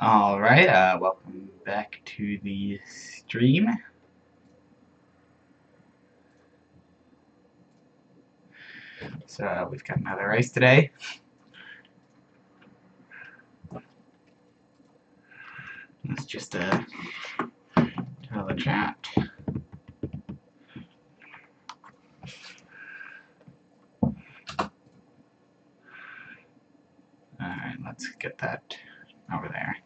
Alright, welcome back to the stream. So, we've got another race today. Let's just, tell the chat. Alright, let's get that over there.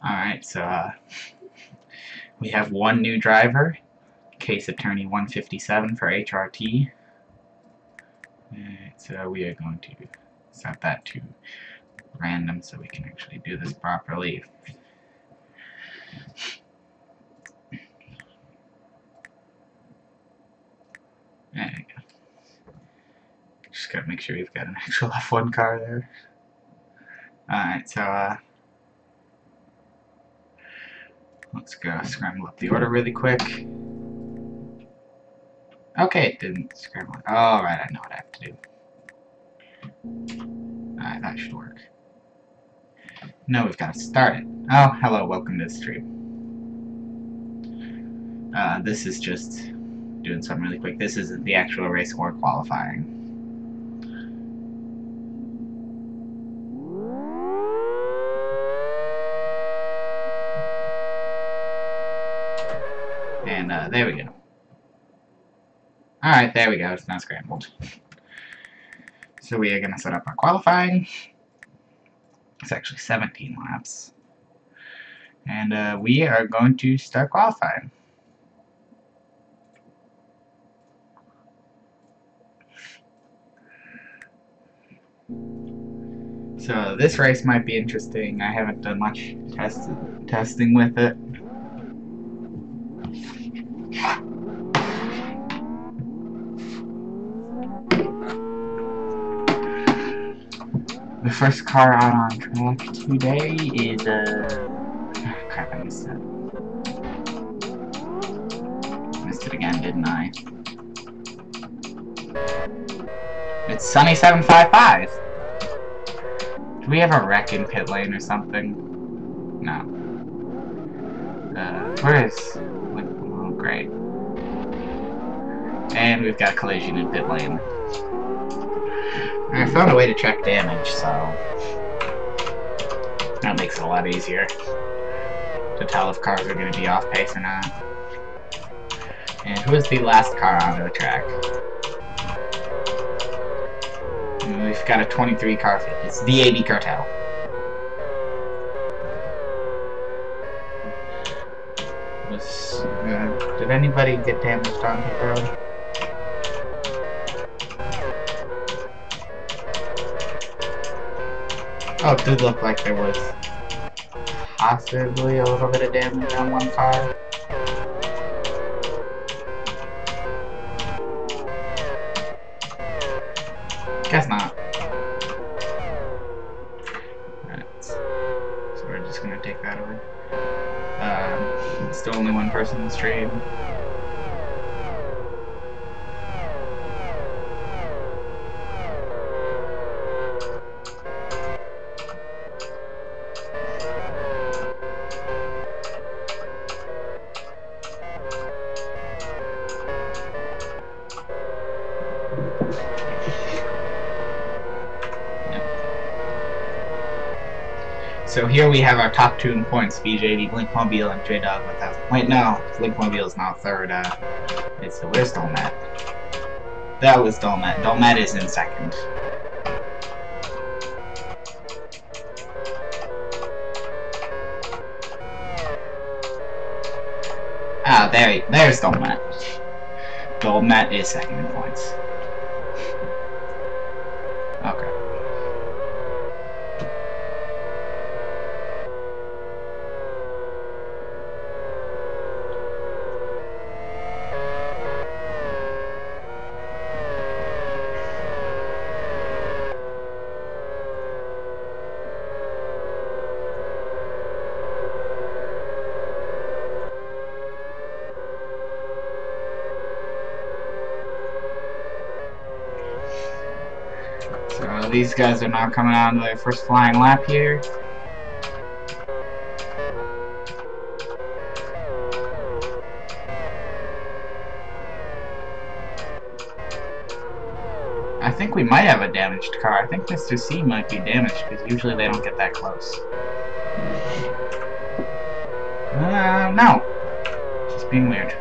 Alright, so, we have one new driver, Case Attorney 157 for HRT. Alright, so we are going to set that to random so we can actually do this properly. There you go. Just gotta make sure we've got an actual F1 car there. Alright, so, let's go scramble up the order really quick. Okay, it didn't scramble it. Alright, I know what I have to do. Alright, that should work. No, we've got to start it. Oh, hello, welcome to the stream. This is just doing something really quick. This isn't the actual race or qualifying. And, there we go. Alright, there we go. It's now scrambled. So we are going to set up our qualifying. It's actually 17 laps. And we are going to start qualifying. So this race might be interesting. I haven't done much testing with it. The first car out on track today is crap, I missed it. Missed it again, didn't I? It's Sunny 755. Do we have a wreck in pit lane or something? No. Where is? Oh, great. And we've got a collision in pit lane. I found a way to check damage, so that makes it a lot easier to tell if cars are going to be off pace or not. And who is the last car onto the track? And we've got a 23 car fit. It's the AB Cartel. Did anybody get damaged on the road? Oh, it did look like there was possibly a little bit of damage on one car. Guess not. Alright, so we're just gonna take that away. Still only one person in the stream. So here we have our top 2 in points, BJD, Blinkmobile, and J-Dog 1000. Wait, no, Blinkmobile is now third. Where's Dolmet? That was Dolmet. Dolmet is in second. Ah, there's Dolmet. Dolmet is second in points. Okay. So these guys are now coming on to their first flying lap here. I think we might have a damaged car. I think Mr. C might be damaged, because usually they don't get that close. No. Just being weird.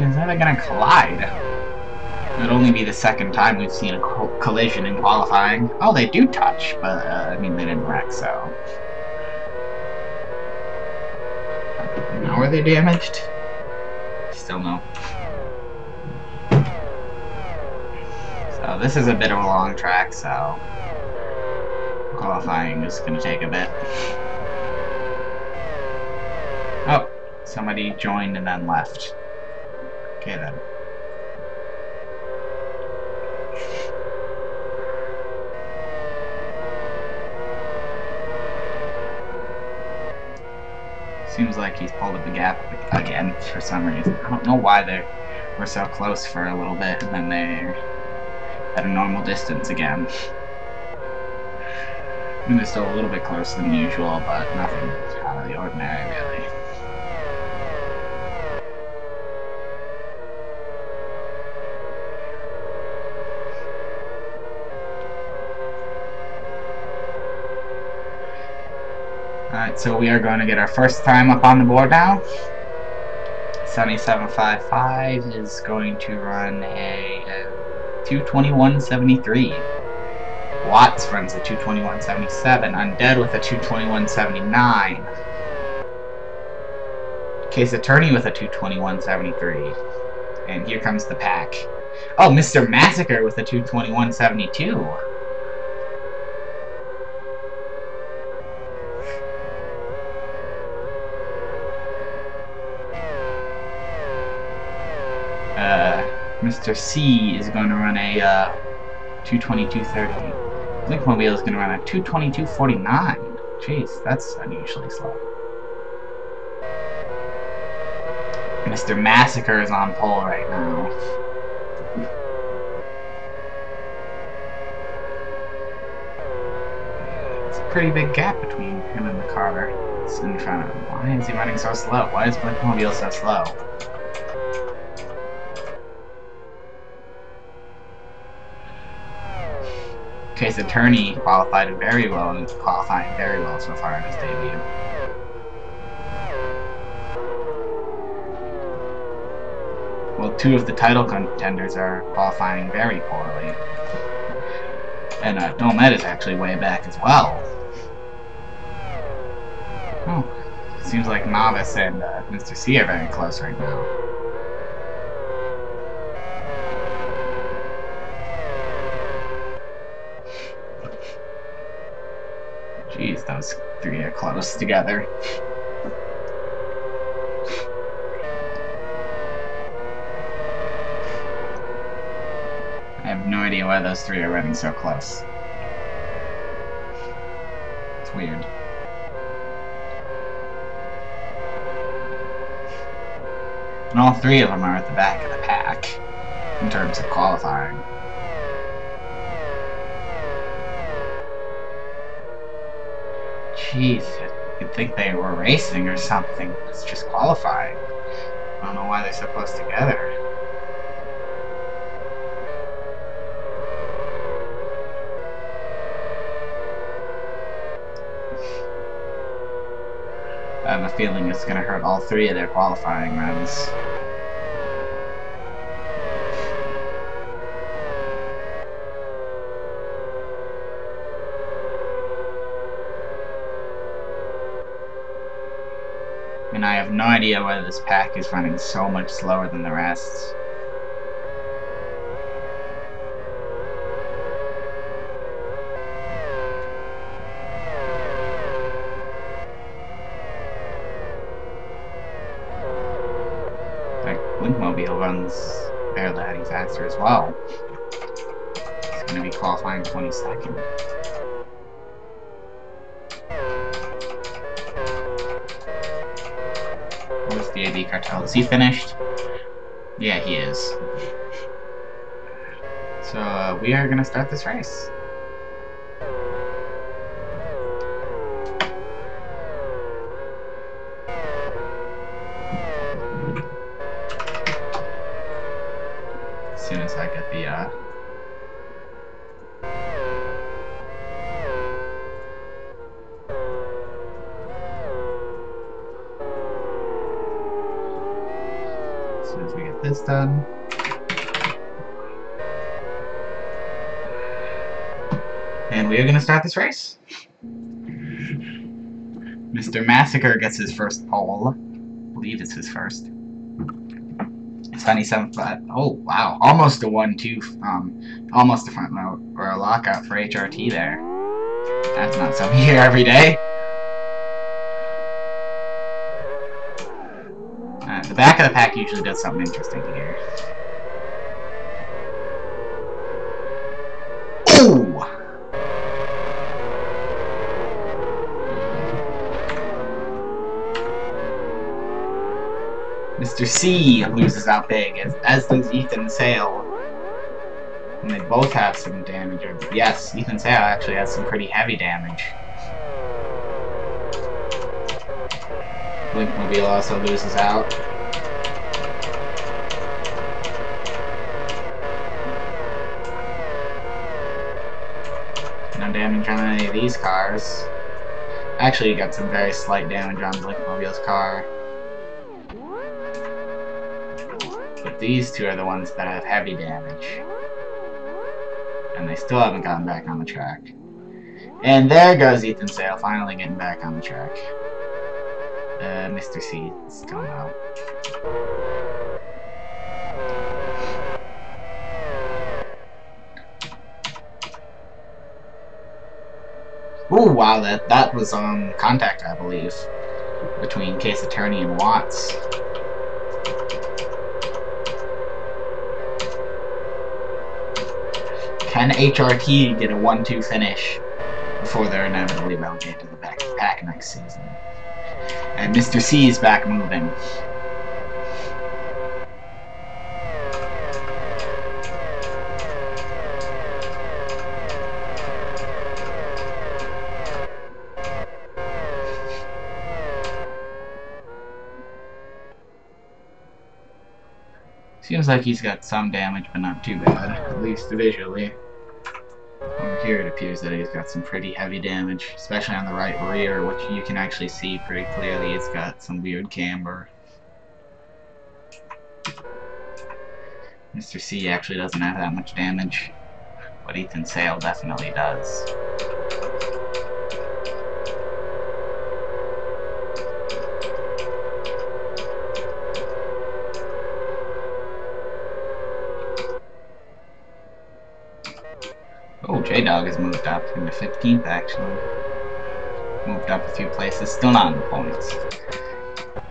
Is that they're gonna collide? It would only be the second time we've seen a collision in qualifying. Oh, they do touch, but I mean they didn't wreck, so. Now are they damaged? Still no. So this is a bit of a long track, so qualifying is gonna take a bit. Oh, somebody joined and then left. Okay then. Seems like he's pulled up the gap again for some reason. I don't know why they were so close for a little bit and then they're at a normal distance again. I mean, they're still a little bit closer than usual, but nothing out of the ordinary, really. Alright, so we are going to get our first time up on the board now. 7755 is going to run a 221.73. Watts runs a 221.77. Undead with a 221.79. Case Attorney with a 221.73. And here comes the pack. Oh, Mr. Massacre with a 221.72. Mr. C is going to run a 222.30. Blinkmobile is going to run a 222.49. Jeez, that's unusually slow. Mr. Massacre is on pole right now. It's a pretty big gap between him and the car. It's in front of him. Why is he running so slow? Why is Blinkmobile so slow? Case Attorney qualified very well and is qualifying very well so far in his debut. Well, two of the title contenders are qualifying very poorly. And Domet is actually way back as well. Oh, seems like Novice and Mr. C are very close right now. Jeez, those three are close together. I have no idea why those three are running so close. It's weird. And all three of them are at the back of the pack in terms of qualifying. Jeez, you'd think they were racing or something. It's just qualifying. I don't know why they're so close together. I have a feeling it's going to hurt all three of their qualifying runs. And I have no idea why this pack is running so much slower than the rest. Blinkmobile runs fairly adding faster as well. It's going to be qualifying 22nd. Where's the AB Cartel? Is he finished? Yeah, he is. So we are going to start this race. As soon as I get the as soon as we get this done. And we are going to start this race. Mr. Massacre gets his first pole. I believe it's his first. It's 27th, but oh wow, almost a 1-2, almost a front row or a lockout for HRT there. That's not something you hear every day. The back of the pack usually does something interesting here. Ooh! Mr. C loses out big, as does Ethan Sale. And they both have some damage. Yes, Ethan Sale actually has some pretty heavy damage. Blinkmobile also loses out. No damage on any of these cars. Actually, you got some very slight damage on Blinkmobile's car. But these two are the ones that have heavy damage. And they still haven't gotten back on the track. And there goes Ethan Sale, finally getting back on the track. Mr. C is still out. Ooh, wow, that was contact, I believe, between Case Attorney and Watts. Can HRT get a 1-2 finish before they're inevitably relegated to the back of the pack next season? And Mr. C is back moving. Seems like he's got some damage, but not too bad, at least visually. Over here it appears that he's got some pretty heavy damage, especially on the right rear, which you can actually see pretty clearly. It's got some weird camber. Mr. C actually doesn't have that much damage, but Ethan Sale definitely does. Oh, J-Dog has moved up into 15th, actually. Moved up a few places, still not in the points.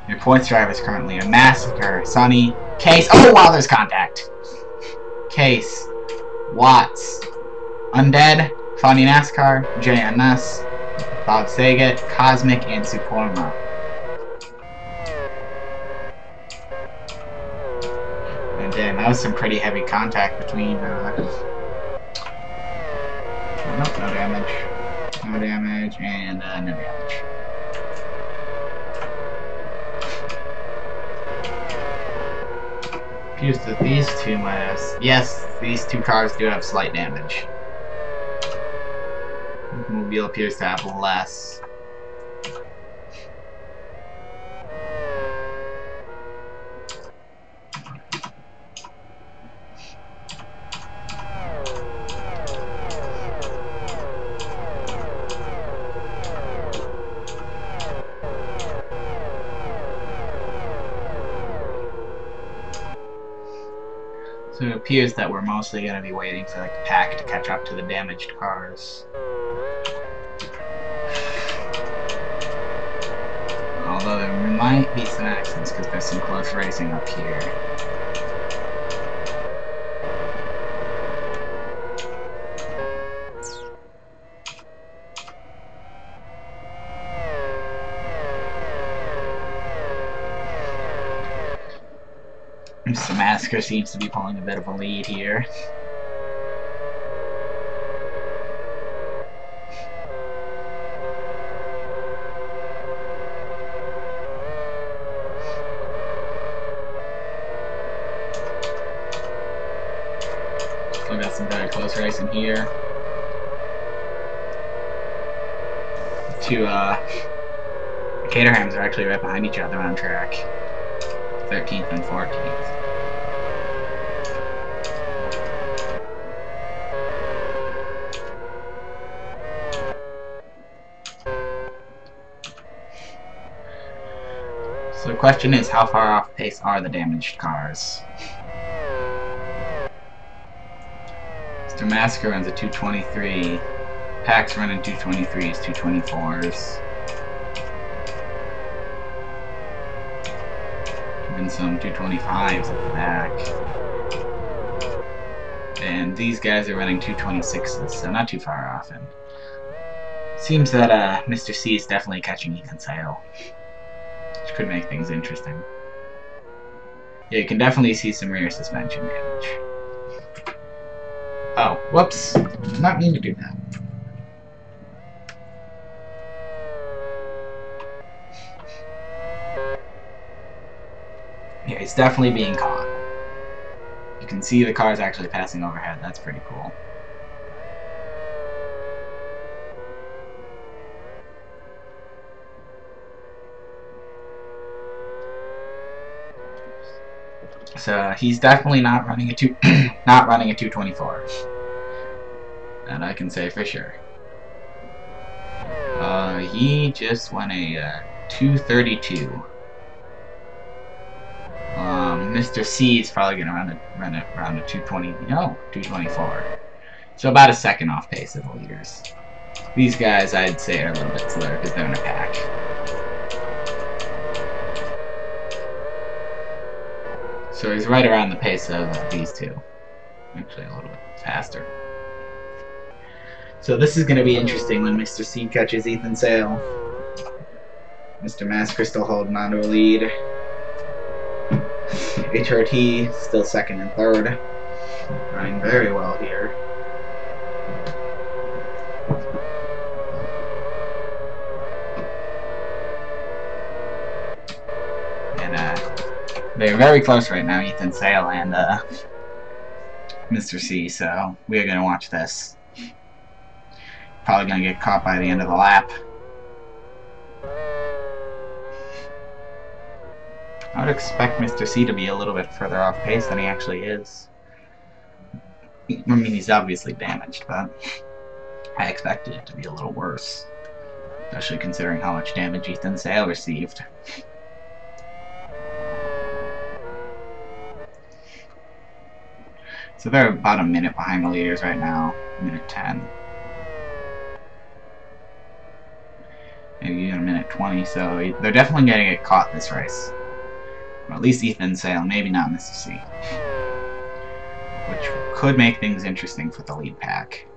Your points drivers currently are Massacre, Sonny, Case. Oh, wow, there's contact! Case, Watts, Undead, Funny NASCAR, JMS, Bob Saget, Cosmic, and Sukorma. And then that was some pretty heavy contact between nope, no damage. No damage, and no damage. Appears that these two might have... Yes, these two cars do have slight damage. Mobile appears to have less. So it appears that we're mostly going to be waiting for like the pack to catch up to the damaged cars. Although there might be some accidents because there's some close racing up here. Mr. Masker seems to be pulling a bit of a lead here. Still got some very close racing here. Two Caterhams are actually right behind each other on track. 13th and 14th. So the question is, how far off pace are the damaged cars? Mr. Masker runs a 223. Pack's running 223s, 224s. Even some 225s at the back. And these guys are running 226s, so not too far off. And seems that Mr. C is definitely catching Ethan's tail, which could make things interesting. Yeah, you can definitely see some rear suspension damage. Oh, whoops. Not mean to do that. Yeah, he's definitely being caught. You can see the cars actually passing overhead. That's pretty cool. So he's definitely not running a 224. That I can say for sure. He just won a 232. Mr. C is probably gonna run it around a 224. So about a second off pace of the leaders. These guys, I'd say, are a little bit slower because they're in a pack. So he's right around the pace of these two. Actually, a little bit faster. So this is going to be interesting when Mr. C catches Ethan Sale. Mr. Masker still holding on to a lead. HRT still second and third. Running very well here. They're very close right now, Ethan Sale and Mr. C, so we are going to watch this. Probably going to get caught by the end of the lap. I would expect Mr. C to be a little bit further off pace than he actually is. I mean, he's obviously damaged, but I expected it to be a little worse. Especially considering how much damage Ethan Sale received. So they're about a minute behind the leaders right now, minute 10. Maybe even a minute 20, so they're definitely going to get caught this race. Or at least Ethan Sale, maybe not Mr. C. Which could make things interesting for the lead pack.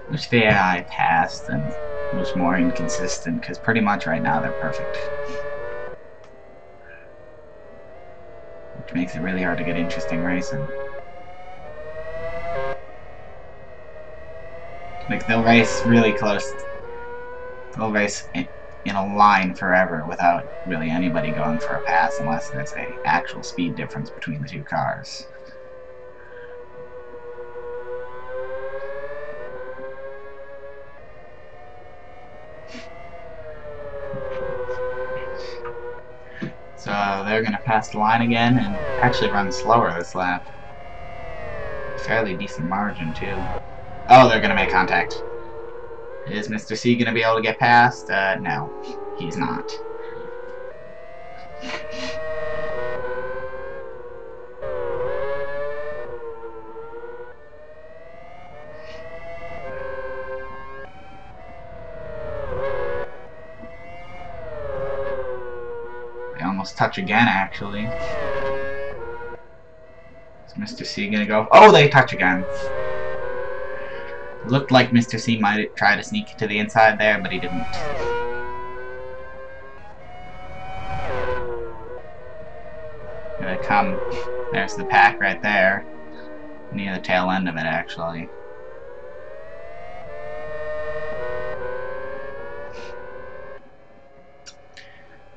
Wish the AI passed and was more inconsistent, because pretty much right now they're perfect. Which makes it really hard to get interesting racing. Like, they'll race really close. They'll race in a line forever without really anybody going for a pass unless there's an actual speed difference between the two cars. So they're going to pass the line again and actually run slower this lap. Fairly decent margin too. Oh, they're going to make contact. Is Mr. C going to be able to get past? No, he's not. They almost touch again, actually. Is Mr. C going to go? Oh, they touch again. Looked like Mr. C might try to sneak to the inside there, but he didn't. Gonna come. There's the pack right there. Near the tail end of it, actually.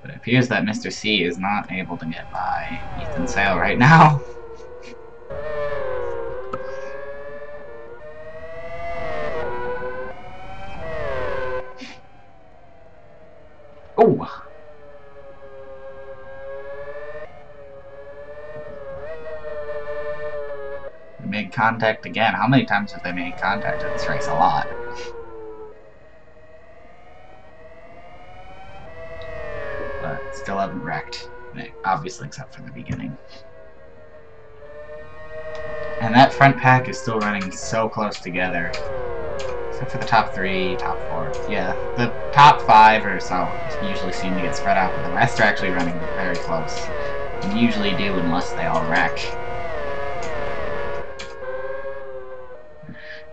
But it appears that Mr. C is not able to get by Ethan Sale right now. Oh! They made contact again. How many times have they made contact in this race? A lot. But still haven't wrecked. Obviously, except for the beginning. And that front pack is still running so close together. Except for the top 3, top 4. Yeah, the top 5 or so usually seem to get spread out, but the rest are actually running very close. And usually do unless they all wreck.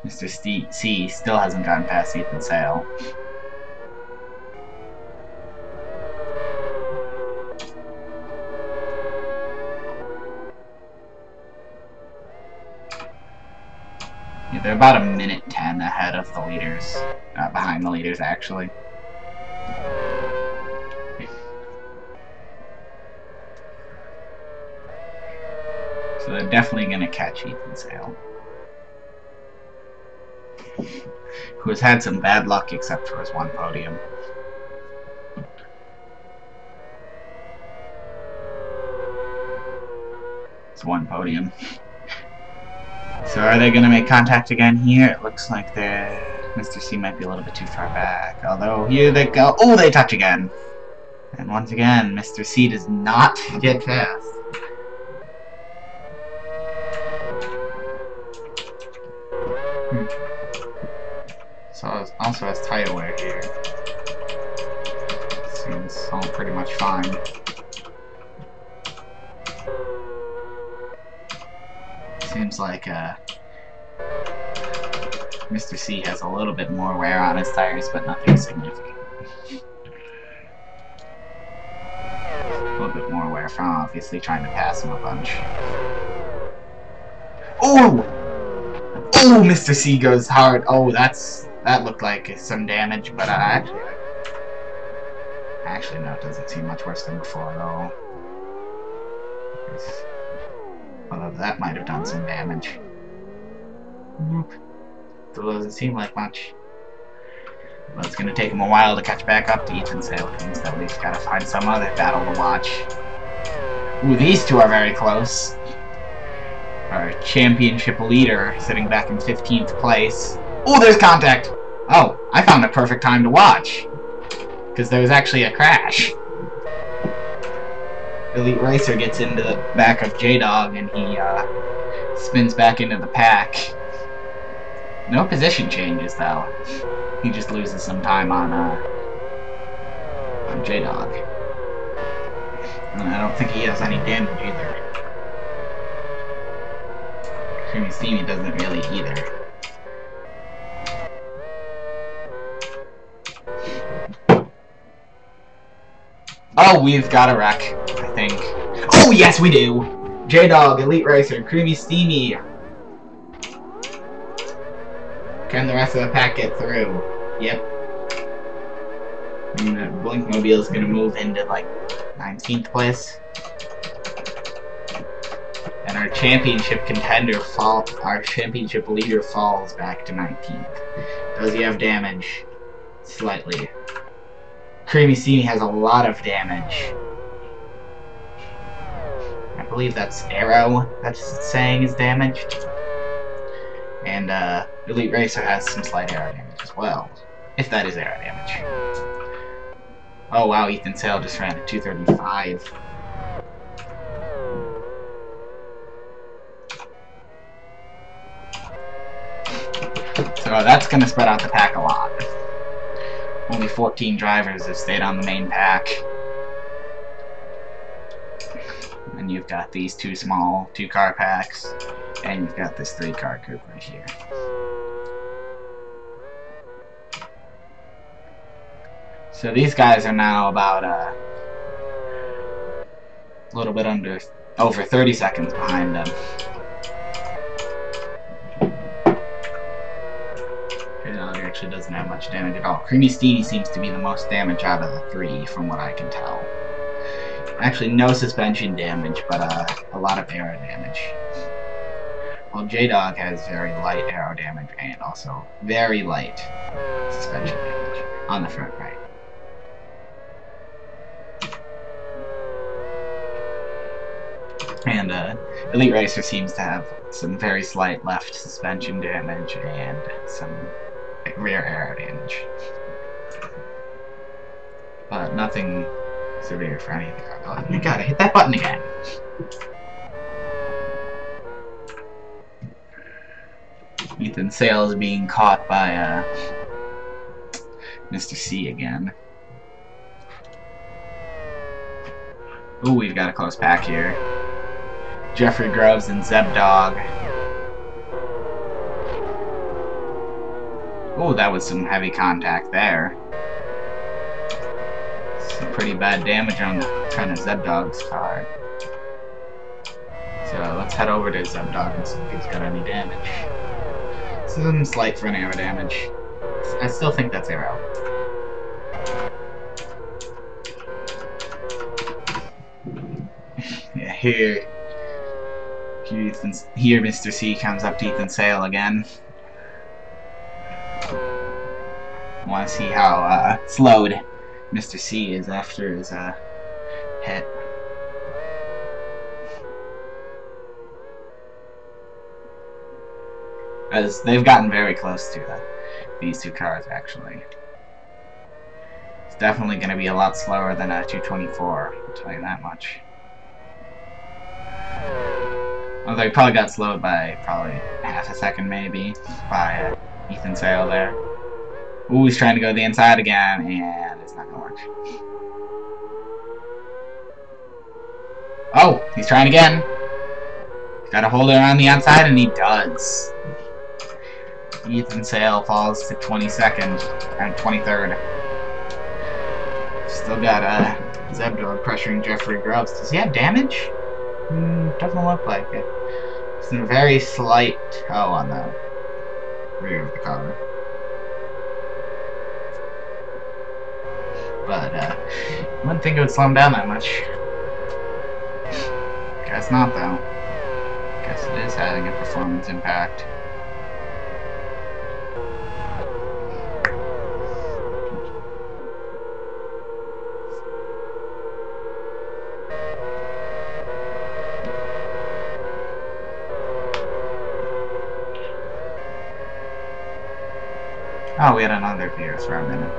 Mr. C still hasn't gotten past Ethan Sale. Yeah, they're about 1:10 ahead of the leaders. Behind the leaders, actually. So they're definitely going to catch Ethan Sale. Who has had some bad luck except for his one podium. It's one podium. So are they going to make contact again here? It looks like Mr. C might be a little bit too far back. Although, here they go. Oh, they touch again. And once again, Mr. C does not get past. So it also has tire wear here. Seems all pretty much fine. Seems like Mr. C has a little bit more wear on his tires, but nothing significant. A little bit more wear from obviously trying to pass him a bunch. Oh! Oh, Mr. C goes hard. Oh, that looked like some damage, but actually no, it doesn't seem much worse than before at all. Although that might have done some damage. Nope. Still doesn't seem like much. But it's gonna take him a while to catch back up to Ethan Sale. Means that we've gotta find some other battle to watch. Ooh, these two are very close. Our championship leader sitting back in 15th place. Oh, there's contact! Oh, I found a perfect time to watch. Because there was actually a crash. Elite Racer gets into the back of J-Dog and he spins back into the pack. No position changes though. He just loses some time on J-Dog. And I don't think he has any damage either. Creamy Steamy doesn't really either. Oh, we've got a wreck, I think. Oh, yes, we do! J-Dog, Elite Racer, Creamy Steamy. Can the rest of the pack get through? Yep. And the Blinkmobile is going to move into, like, 19th place. And our championship contender our championship leader falls back to 19th. Does he have damage? Slightly. Creamy Steamy has a lot of damage. I believe that's Arrow that's saying is damaged. And Elite Racer has some slight arrow damage as well. If that is arrow damage. Oh wow, Ethan Sale just ran at 235. So that's going to spread out the pack a lot. Only 14 drivers have stayed on the main pack. And you've got these two small 2-car packs. And you've got this 3-car group right here. So these guys are now about a little bit over 30 seconds behind them. J-Dog actually doesn't have much damage at all. Creamy Steenie seems to be the most damage out of the three, from what I can tell. Actually, no suspension damage, but a lot of arrow damage. While J-Dog has very light arrow damage and also very light suspension damage on the front right. And Elite Racer seems to have some very slight left suspension damage and some rear arrow damage. But nothing severe for any of the cargo. You gotta hit that button again. Ethan Sale is being caught by Mr. C again. Ooh, we've got a close pack here. Jeffrey Grubbs and Zeb Dog. Ooh, that was some heavy contact there. Some pretty bad damage on kind of Zeb Dog's car. So let's head over to Zeb Dog and see if he's got any damage. Some slight front arrow damage. I still think that's arrow. Yeah, here Mr. C comes up to Ethan Sale again. Want to see how slowed Mr. C is after his hit. As they've gotten very close to these two cars, actually. It's definitely going to be a lot slower than a 224, I'll tell you that much. Although he probably got slowed by probably half a second, maybe, by Ethan Sale there. Ooh, he's trying to go to the inside again, and it's not going to work. Oh, he's trying again. He's got to hold it around the outside, and he does. Ethan Sale falls to 22nd, and 23rd. Still got Zeb Dog pressuring Jeffrey Grubbs. Does he have damage? Doesn't look like it. Some very slight toe on the rear of the car. But I wouldn't think it would slow him down that much. Guess not, though. Guess it is having a performance impact. Oh, we had another Pierce for a minute.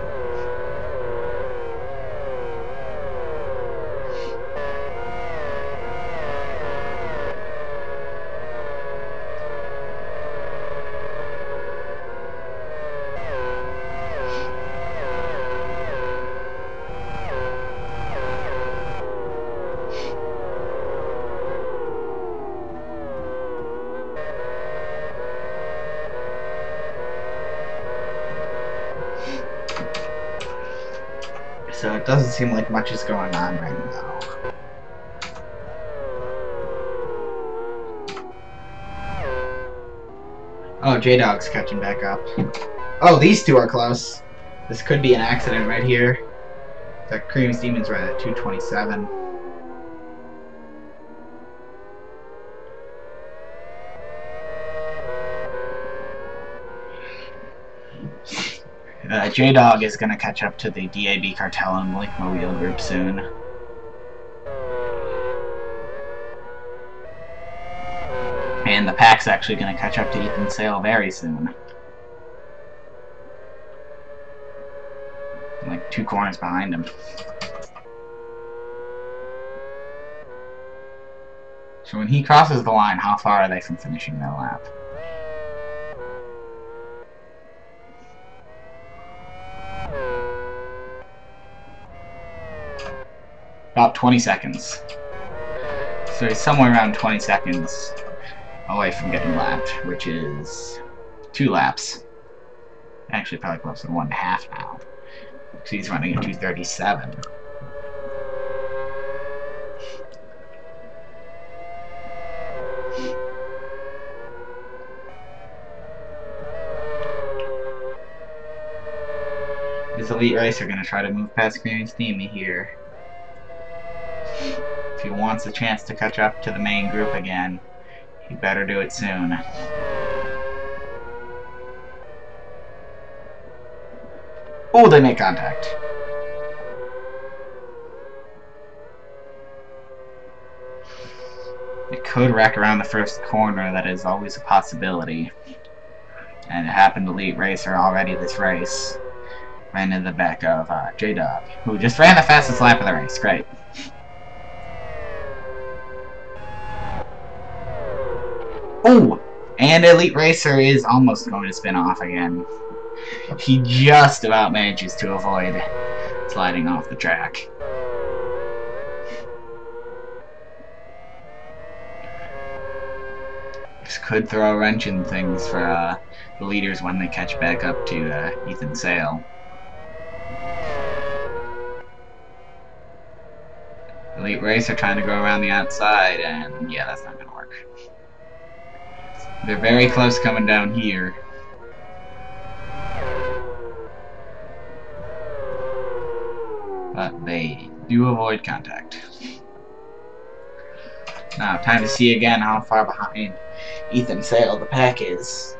So it doesn't seem like much is going on right now. Oh, J-Dog's catching back up. Oh, these two are close. This could be an accident right here. That Cream's Demon's right at 227. J-Dog is going to catch up to the DAB Cartel and Blinkmobile group soon. And the pack's actually going to catch up to Ethan Sale very soon. Like 2 corners behind him. So when he crosses the line, how far are they from finishing their lap? About 20 seconds. So he's somewhere around 20 seconds away from getting lapped, which is 2 laps. Actually, probably closer to 1.5 now. So he's running a 2:37. This elite racer gonna try to move past Creamy Steamy here. If he wants a chance to catch up to the main group again, he better do it soon. Oh, they make contact. It could wreck around the first corner, that is always a possibility. And it happened to Elite Racer already this race. Ran in the back of J-Dog, who just ran the fastest lap of the race. Great. Oh! And Elite Racer is almost going to spin off again. He just about manages to avoid sliding off the track. This could throw a wrench in things for the leaders when they catch back up to Ethan Sale. Elite Racer trying to go around the outside, and yeah, that's not going to work. They're very close coming down here. But they do avoid contact. Now, time to see again how far behind Ethan Sale the pack is.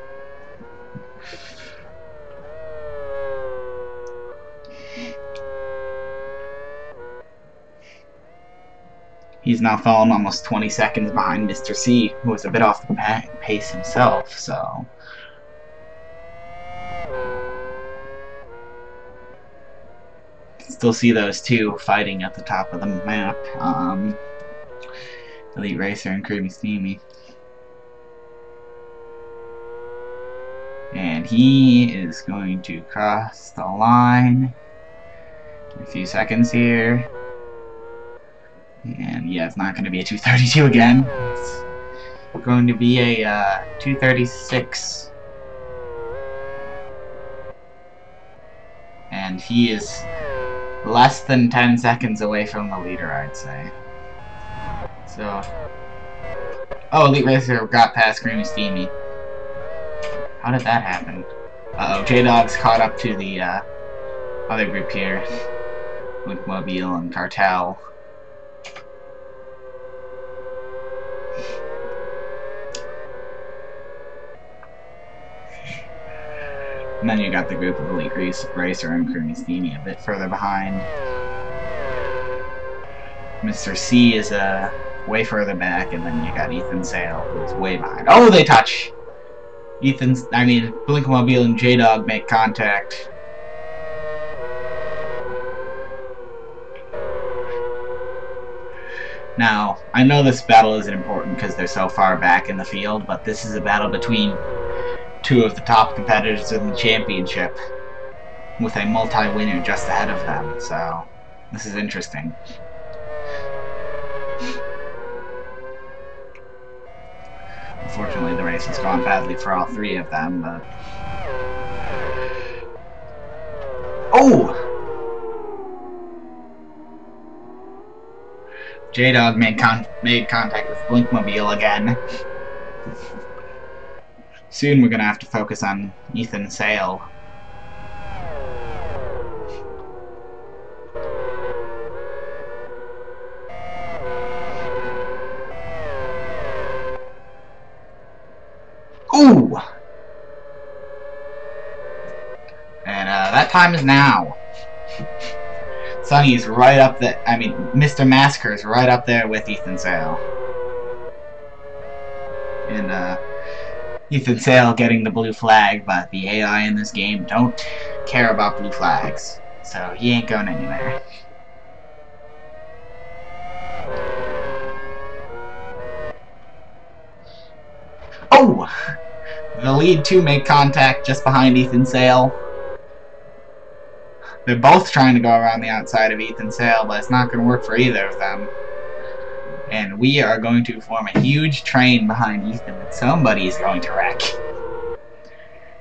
He's now fallen almost 20 seconds behind Mr. C, who was a bit off the pace himself, so... Still see those two fighting at the top of the map. Elite Racer and Creamy Steamy. And he is going to cross the line in a few seconds here. And yeah, it's not going to be a 2:32 again. It's going to be a 2:36. And he is less than 10 seconds away from the leader, I'd say. So, oh, Elite Racer got past Creamy Steamy. How did that happen? Uh-oh, J-Dog's caught up to the other group here. Blinkmobile and Cartel. And then you got the group of Elite Racer and Creamy Steamy a bit further behind. Mr. C is way further back, and then you got Ethan Sale, who's way behind. Oh, they touch! Blinkmobile and J-Dog make contact. Now, I know this battle isn't important because they're so far back in the field, but this is a battle between two of the top competitors in the championship, with a multi-winner just ahead of them, so this is interesting. Unfortunately, the race has gone badly for all three of them, but... Oh! J-Dog made contact with Blinkmobile again. Soon we're gonna have to focus on Ethan Sale. Ooh! And that time is now. Sonny's right up there. Mr. Massacre is right up there with Ethan Sale. And Ethan Sale getting the blue flag, but the AI in this game don't care about blue flags, so he ain't going anywhere. Oh! The lead two make contact just behind Ethan Sale. They're both trying to go around the outside of Ethan Sale, but it's not going to work for either of them. And we are going to form a huge train behind Ethan that somebody is going to wreck.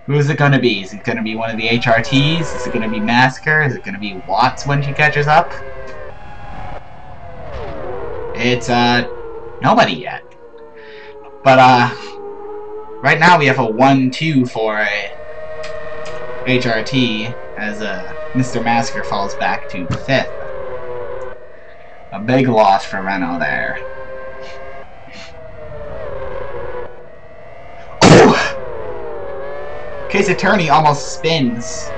Who's it gonna be? Is it gonna be one of the HRTs? Is it gonna be Massacre? Is it gonna be Watts when she catches up? It's, nobody yet. But, right now we have a 1-2 for a HRT as, Mr. Massacre falls back to 5th. A big loss for Renault there. Case Attorney almost spins.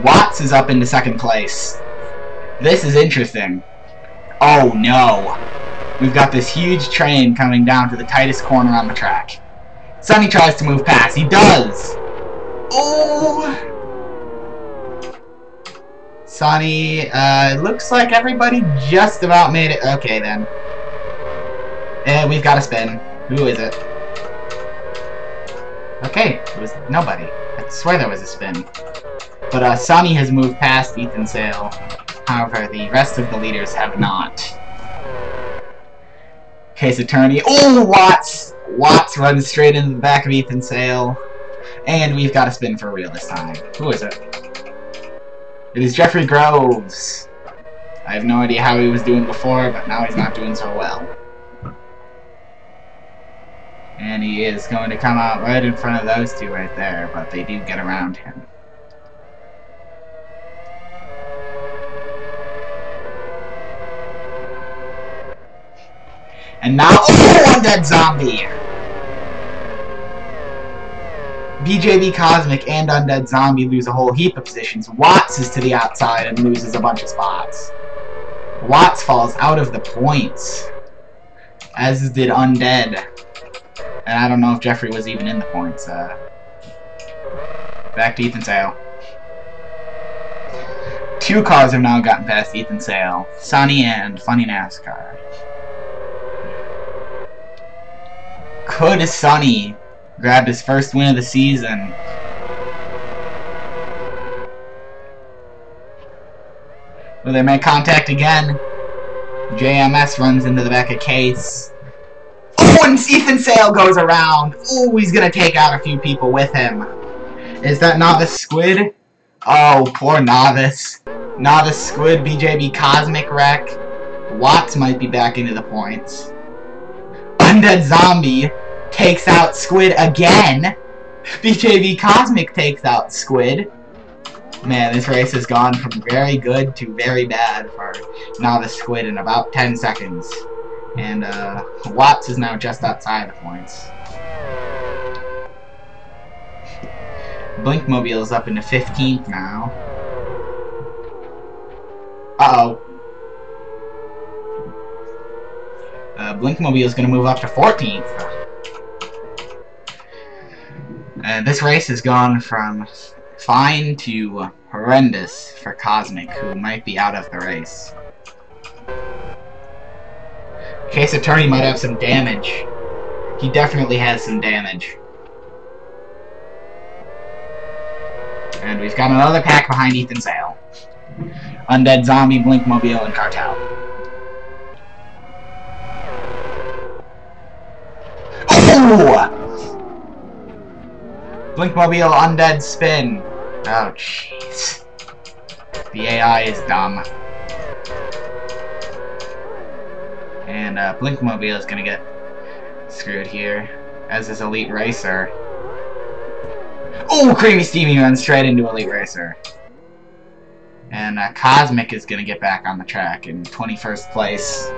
Watts is up into 2nd place. This is interesting. Oh no. We've got this huge train coming down to the tightest corner on the track. Sonny tries to move past. He does! Oh! Sonny, looks like everybody just about made it. Okay then. We've got a spin. Who is it? Okay, it was nobody. I swear there was a spin. But Sonny has moved past Ethan Sale. However, the rest of the leaders have not. Case Attorney. Oh, Watts! Watts runs straight into the back of Ethan Sale. And we've got a spin for real this time. Who is it? It is Jeffrey Groves. I have no idea how he was doing before, but now he's not doing so well. And he is going to come out right in front of those two right there, but they do get around him. And now, oh, Undead Zombie! BJB Cosmic and Undead Zombie lose a whole heap of positions. Watts is to the outside and loses a bunch of spots. Watts falls out of the points, as did Undead. And I don't know if Jeffrey was even in the points. Back to Ethan Sale. 2 cars have now gotten past Ethan Sale. Sonny and Funny NASCAR. Could Sonny grab his first win of the season? Will they make contact again? JMS runs into the back of Case. Oh, and Ethan Sale goes around. Oh, he's gonna take out a few people with him. Is that Novice Squid? Oh, poor Novice. Novice Squid, BJB Cosmic wreck. Watts might be back into the points. Undead Zombie takes out Squid again. BJB Cosmic takes out Squid. Man, this race has gone from very good to very bad for Novice Squid in about 10 seconds. And Watts is now just outside the points. Blinkmobile is up into 15th now. Uh-oh. Blinkmobile is going to move up to 14th. And this race has gone from fine to horrendous for Cosmic, who might be out of the race. Case Attorney might have some damage. He definitely has some damage. And we've got another pack behind Ethan Sale. Undead Zombie, Blinkmobile, and Cartel. Oh! Blinkmobile, Undead, Spin. Oh, jeez. The AI is dumb. And Blinkmobile is gonna get screwed here, as is Elite Racer. Oh, Creamy Steamy runs straight into Elite Racer. And Cosmic is gonna get back on the track in 21st place.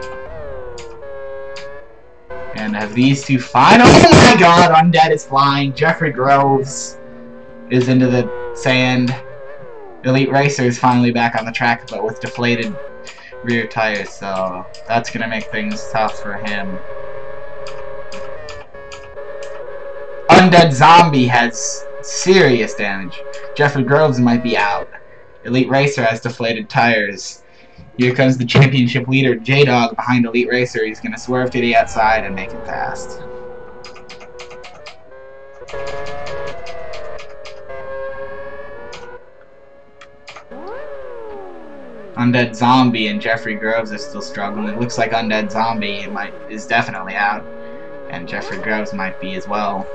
And have these two final. Oh my god, Undead is flying. Jeffrey Groves is into the sand. Elite Racer is finally back on the track, but with deflated rear tires, so that's gonna make things tough for him. Undead Zombie has serious damage. Jeffrey Groves might be out. Elite Racer has deflated tires. Here comes the championship leader, J-Dog, behind Elite Racer. He's gonna swerve to the outside and make it fast. Undead Zombie and Jeffrey Groves are still struggling. It looks like Undead Zombie is definitely out. And Jeffrey Groves might be as well.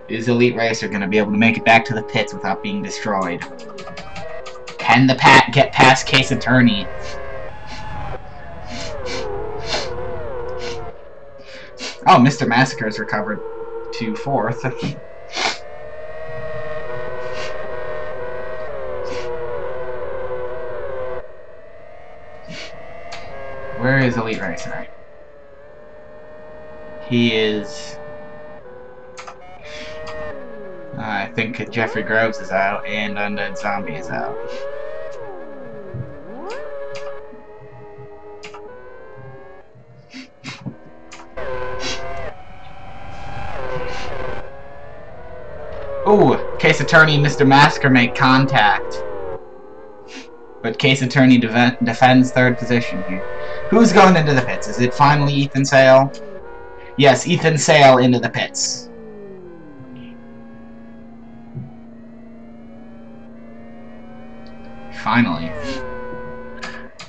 Is Elite Racer going to be able to make it back to the pits without being destroyed? Can the Pack get past Case Attorney? Oh, Mr. Massacre's recovered to 4th. Where is Elite Racer? He is... I think Jeffrey Groves is out, and Undead Zombie is out. Ooh, Case Attorney and Mr. Massacre make contact. But Case Attorney defends 3rd position here. Who's going into the pits? Is it finally Ethan Sale? Yes, Ethan Sale into the pits. Finally.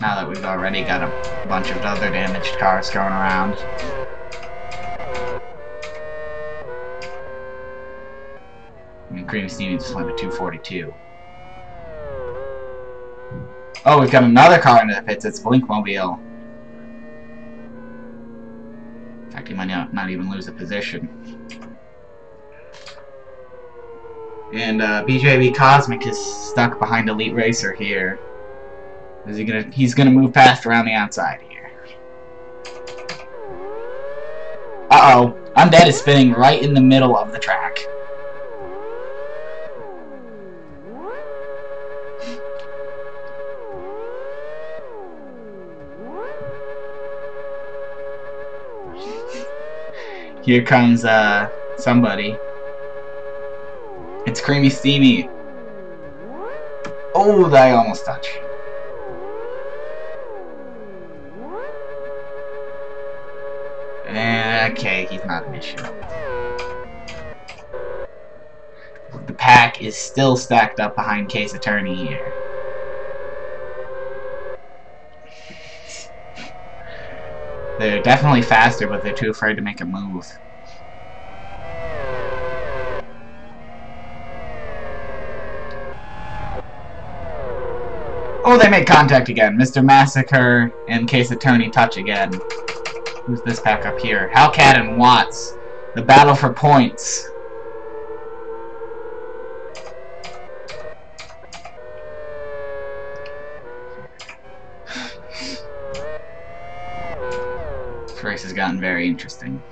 Now that we've already got a bunch of other damaged cars going around. And Cream Steamy just went to 242. Oh, we've got another car into the pits. It's Blinkmobile. In fact, he might not even lose a position. And BJB Cosmic is stuck behind Elite Racer here. He's gonna move past around the outside here. Uh-oh. Undead is spinning right in the middle of the track. Here comes somebody. It's Creamy Steamy. Oh, I almost touch. Okay, he's not an issue. The Pack is still stacked up behind Case Attorney here. They're definitely faster, but they're too afraid to make a move. Oh, they make contact again. Mr. Massacre and Case Attorney touch again. Who's this pack up here? Hellcat and Watts. The battle for points. This race has gotten very interesting.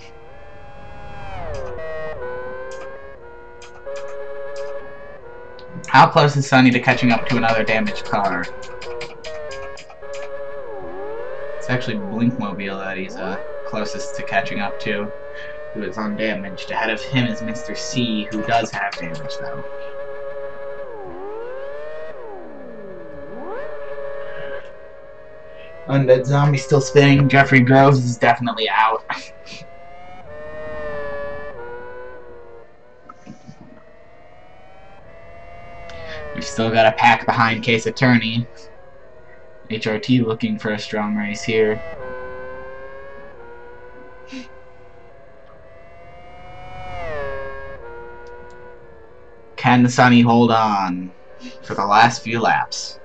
How close is Sonny to catching up to another damaged car? It's actually Blinkmobile that he's closest to catching up to, who is undamaged. Ahead of him is Mr. C, who does have damage though. Undead Zombie still spinning. Jeffrey Groves is definitely out. We've still got a pack behind Case Attorney. HRT looking for a strong race here. Can Sonny hold on for the last few laps?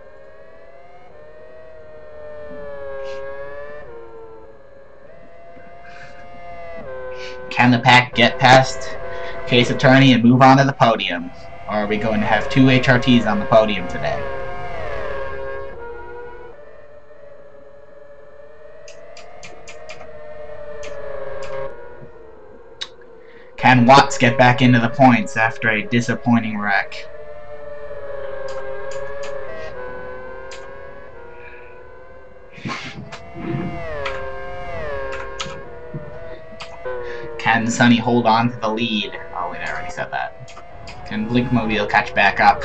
Can the pack get past Case Attorney and move on to the podium? Or are we going to have 2 HRTs on the podium today? Can Watts get back into the points after a disappointing wreck? Can Sonny hold on to the lead? Oh wait, I already said that. Can Blinkmobile catch back up?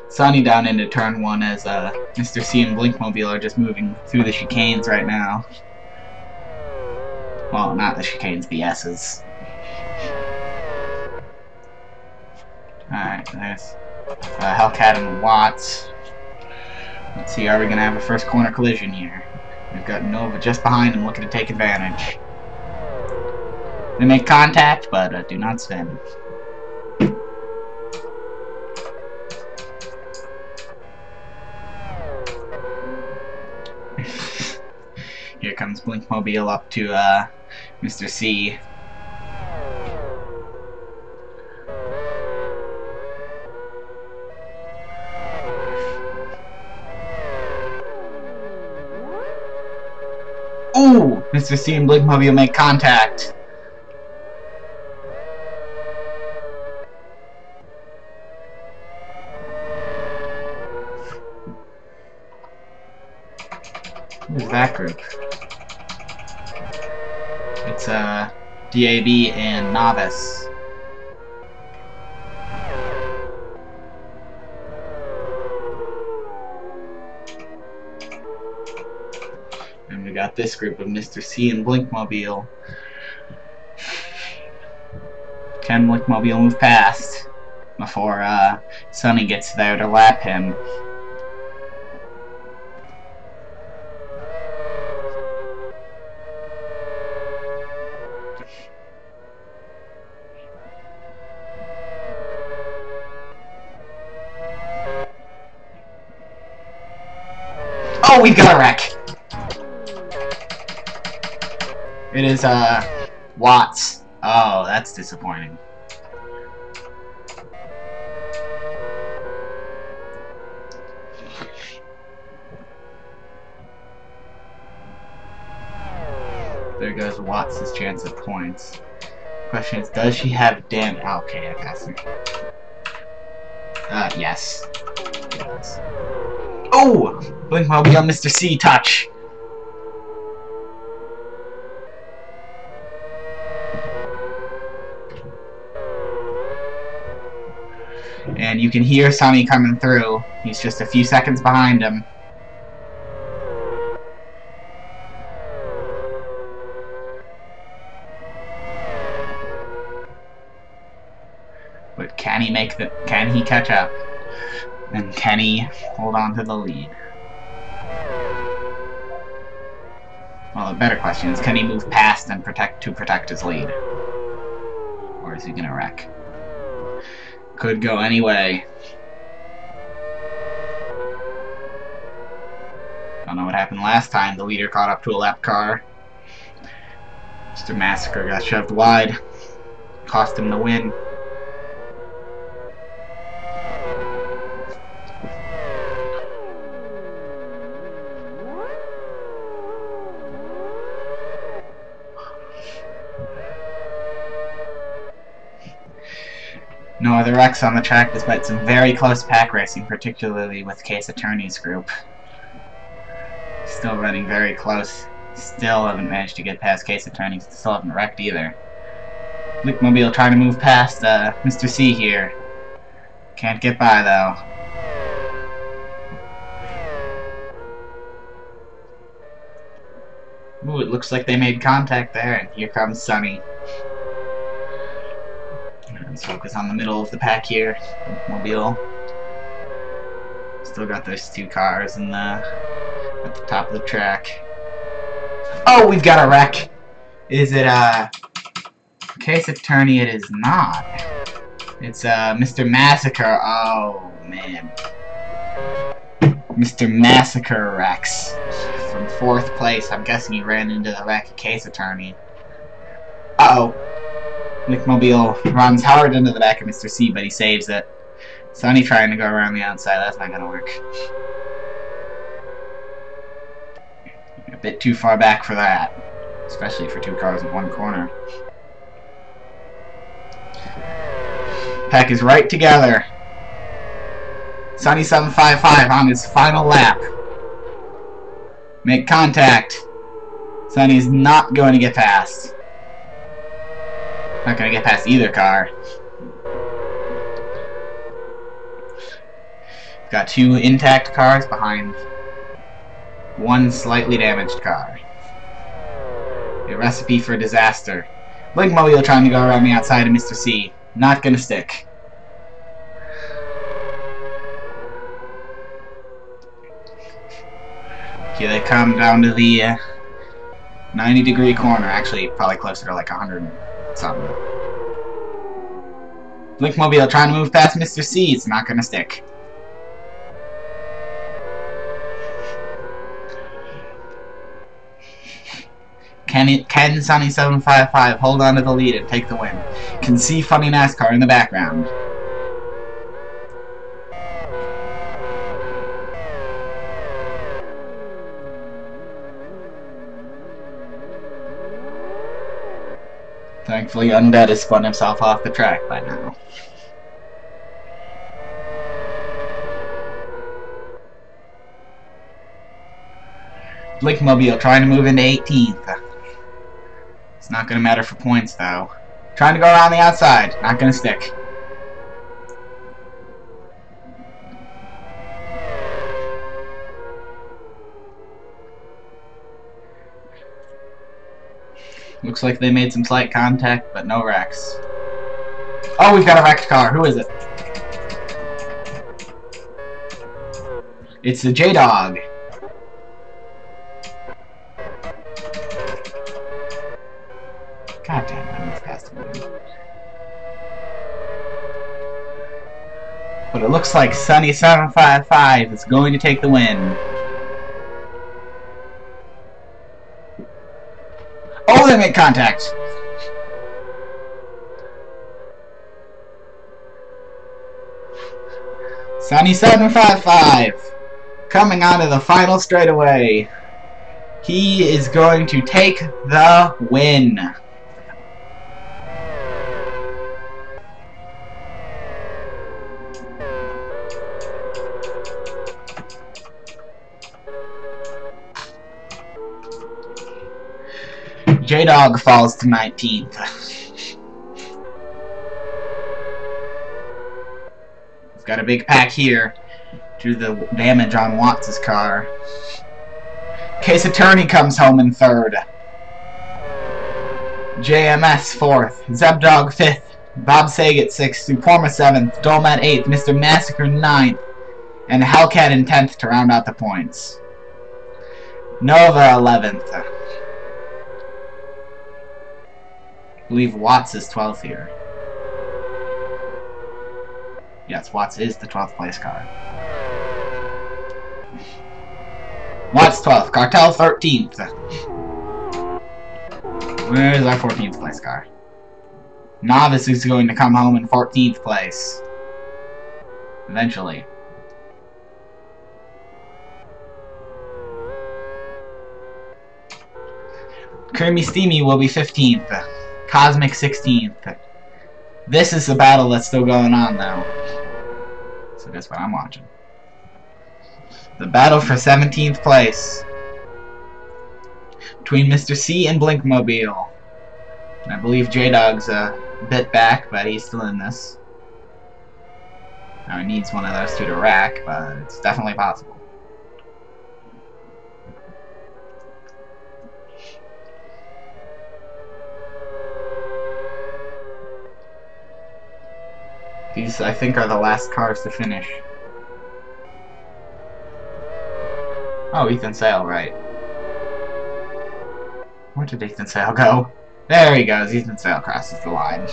Sonny down into turn 1 as Mr. C and Blinkmobile are just moving through the chicanes right now. Well, not the chicane's BS's. Alright, there's Hellcat and Watts. Let's see, are we going to have a first corner collision here? We've got Nova just behind him looking to take advantage. They make contact, but do not spin. Here comes Blinkmobile up to Mr. C. Ooh! Mr. C and Blinkmobile make contact. Who's that group? It's DAB and Novice. And we got this group of Mr. C and Blinkmobile. Can Blinkmobile move past before Sonny gets there to lap him? Oh, we've got a wreck! It is, Watts. Oh, that's disappointing. There goes Watts' chance at points. Question is, does she have damage? Oh, okay, I guess. Yes. Yes. Oh! Blinkmobile on Mr. C touch! And you can hear Sonny coming through. He's just a few seconds behind him. But can he catch up? And can he hold on to the lead? Well, the better question is, can he move past and protect his lead? Or is he gonna wreck? Could go any way. Don't know what happened last time. The leader caught up to a lap car. Mr. Massacre got shoved wide. Cost him the win. No other wrecks on the track despite some very close pack racing, particularly with Case Attorney's group. Still running very close. Still haven't managed to get past Case Attorney. Still haven't wrecked either. Blinkmobile trying to move past Mr. C here. Can't get by though. Ooh, it looks like they made contact there, and here comes Sonny. Let's focus on the middle of the pack here. Mobile. Still got those two cars in at the top of the track. Oh, we've got a wreck! Is it Case Attorney? It is not. It's Mr. Massacre. Oh man. Mr. Massacre wrecks from 4th place. I'm guessing he ran into the wreck of Case Attorney. Uh-oh. Blinkmobile runs hard into the back of Mr. C, but he saves it. Sonny trying to go around the outside. That's not gonna work. A bit too far back for that. Especially for 2 cars in 1 corner. Pack is right together. Sonny 755 on his final lap. Make contact. Sonny's not going to get past. Not going to get past either car. Got 2 intact cars behind 1 slightly damaged car. A recipe for disaster. Blinkmobile trying to go around the outside of Mr. C. Not gonna stick. Okay, they come down to the 90-degree corner. Actually, probably closer to like 100 something. Blinkmobile trying to move past Mr. C. It's not gonna stick. Can Sunny 755 hold on to the lead and take the win? Can see Funny NASCAR in the background. Thankfully, Undead has spun himself off the track by now. Blinkmobile trying to move into 18th. It's not going to matter for points, though. Trying to go around the outside. Not going to stick. Looks like they made some slight contact, but no wrecks. Oh, we've got a wrecked car. Who is it? It's the J-Dog. God damn it, I moved past him. But it looks like Sunny 755 is going to take the win. Oh, they made contact! Sunny 755 coming onto the final straightaway. He is going to take the win. J-Dog falls to 19th. We've got a big pack here due to the damage on Watts' car. Case Attorney comes home in 3rd. JMS 4th. Zebdog 5th. Bob Saget 6th. Suporma 7th. Dolmat 8th. Mr. Massacre 9th. And Hellcat in 10th to round out the points. Nova 11th. I believe Watts is 12th here. Yes, Watts is the 12th place car. Watts 12th. Cartel 13th. Where is our 14th place car? Novice is going to come home in 14th place. Eventually. Creamy Steamy will be 15th. Cosmic 16th. This is the battle that's still going on now. So that's what I'm watching. The battle for 17th place. Between Mr. C and Blinkmobile. And I believe J-Dog's a bit back, but he's still in this. Now he needs one of those two to rack, but it's definitely possible. These, I think, are the last cars to finish. Oh, Ethan Sale, right. Where did Ethan Sale go? There he goes. Ethan Sale crosses the line.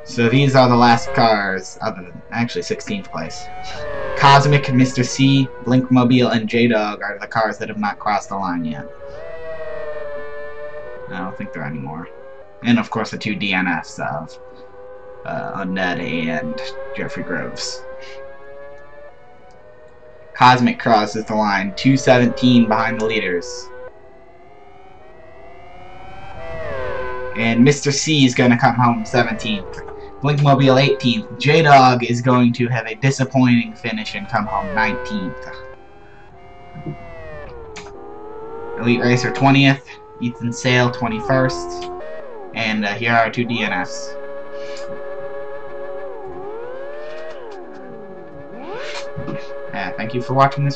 So these are the last cars, other than, actually, 16th place. Cosmic, Mr. C, Blinkmobile, and J-Dog are the cars that have not crossed the line yet. I don't think there are any more. And, of course, the two DNFs of Undead and Jeffrey Groves. Cosmic crosses the line, 217 behind the leaders. And Mr. C is going to come home 17th. Blinkmobile 18th. J-Dog is going to have a disappointing finish and come home 19th. Elite Racer 20th. Ethan Sale 21st. And here are our two DNFs. Thank you for watching this.